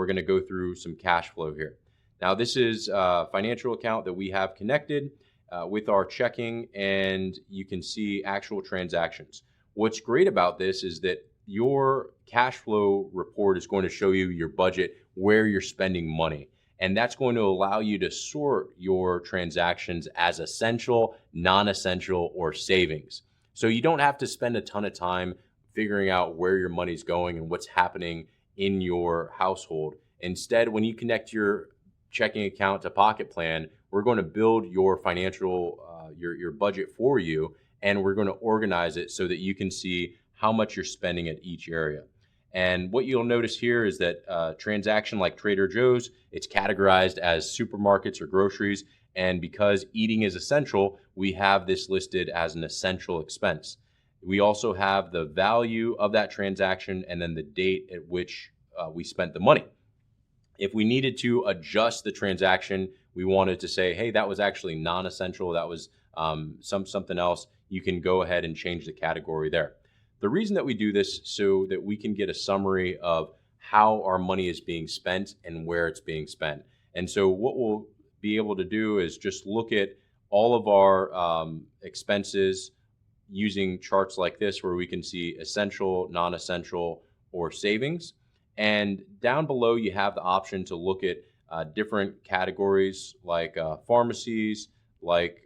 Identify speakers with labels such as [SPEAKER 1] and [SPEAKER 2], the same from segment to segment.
[SPEAKER 1] going to go through some cash flow here. Now, this is a financial account that we have connected with our checking, and you can see actual transactions. What's great about this is that your cash flow report is going to show you your budget, where you're spending money. And that's going to allow you to sort your transactions as essential, non-essential, or savings. So you don't have to spend a ton of time figuring out where your money's going and what's happening in your household. Instead, when you connect your checking account to PocketPlan, we're going to build your financial, your budget for you, and we're going to organize it so that you can see how much you're spending at each area. And what you'll notice here is that a transaction like Trader Joe's, it's categorized as supermarkets or groceries. And because eating is essential, we have this listed as an essential expense. We also have the value of that transaction and then the date at which we spent the money. If we needed to adjust the transaction, we wanted to say, hey, that was actually non-essential, that was something else, you can go ahead and change the category there. The reason that we do this so that we can get a summary of how our money is being spent and where it's being spent. And so what we'll be able to do is just look at all of our expenses using charts like this, where we can see essential, non-essential, or savings. And down below, you have the option to look at different categories like pharmacies, like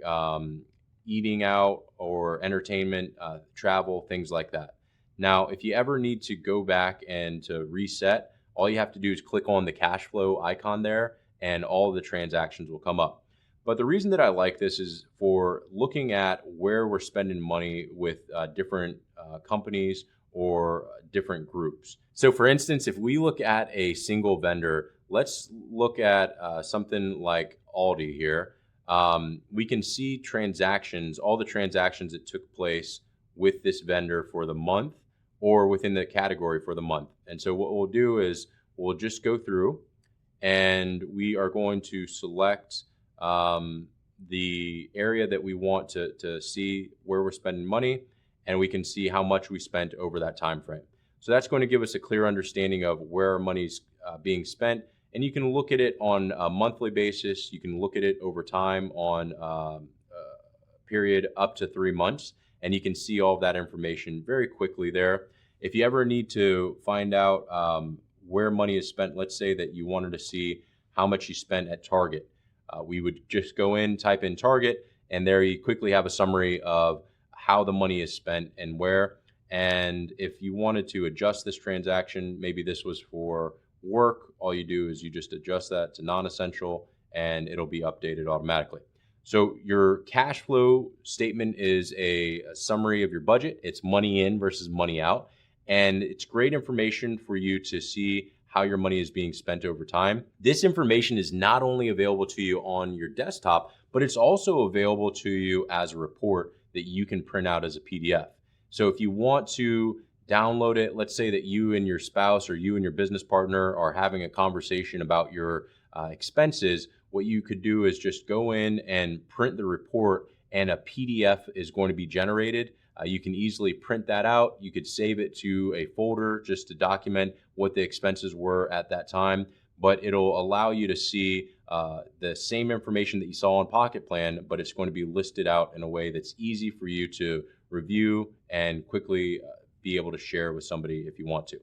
[SPEAKER 1] eating out or entertainment, travel, things like that. Now, if you ever need to go back and to reset, all you have to do is click on the cash flow icon there, and all of the transactions will come up. But the reason that I like this is for looking at where we're spending money with different companies or different groups. So for instance, if we look at a single vendor, let's look at something like Aldi here. We can see transactions, all the transactions that took place with this vendor for the month or within the category for the month. And so what we'll do is we'll just go through and we are going to select the area that we want to see where we're spending money, and we can see how much we spent over that time frame. So that's going to give us a clear understanding of where our money's being spent. And you can look at it on a monthly basis. You can look at it over time on a period up to 3 months, and you can see all of that information very quickly there. If you ever need to find out where money is spent, let's say that you wanted to see how much you spent at Target, we would just go in, type in Target, and there you quickly have a summary of how the money is spent and where. And if you wanted to adjust this transaction, maybe this was for work, all you do is you just adjust that to non-essential and it'll be updated automatically. So your cash flow statement is a summary of your budget. It's money in versus money out. And it's great information for you to see how your money is being spent over time. This information is not only available to you on your desktop, but it's also available to you as a report that you can print out as a PDF. So if you want to download it, let's say that you and your spouse or you and your business partner are having a conversation about your expenses, what you could do is just go in and print the report, and a PDF is going to be generated. You can easily print that out. You could save it to a folder just to document what the expenses were at that time, but it'll allow you to see the same information that you saw on PocketPlan, but it's going to be listed out in a way that's easy for you to review and quickly be able to share with somebody if you want to.